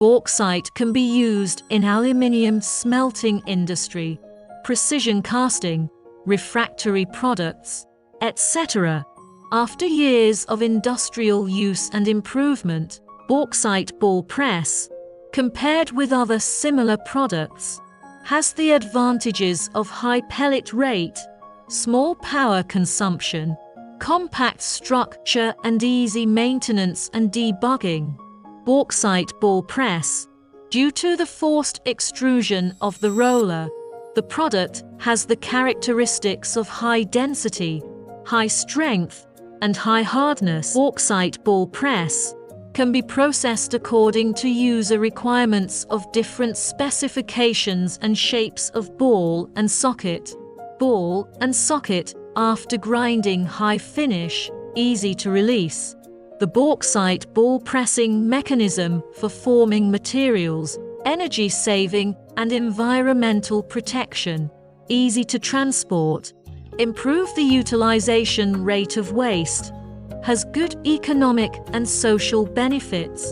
Bauxite can be used in aluminium smelting industry, precision casting, refractory products, etc. After years of industrial use and improvement, bauxite ball press, compared with other similar products, has the advantages of high pellet rate, small power consumption, compact structure and easy maintenance and debugging. Bauxite ball press. Due to the forced extrusion of the roller, the product has the characteristics of high density, high strength, and high hardness. Bauxite ball press can be processed according to user requirements of different specifications and shapes of ball and socket. Ball and socket, after grinding, high finish, easy to release. The bauxite ball pressing mechanism for forming materials, energy saving and environmental protection, easy to transport, improve the utilization rate of waste, has good economic and social benefits.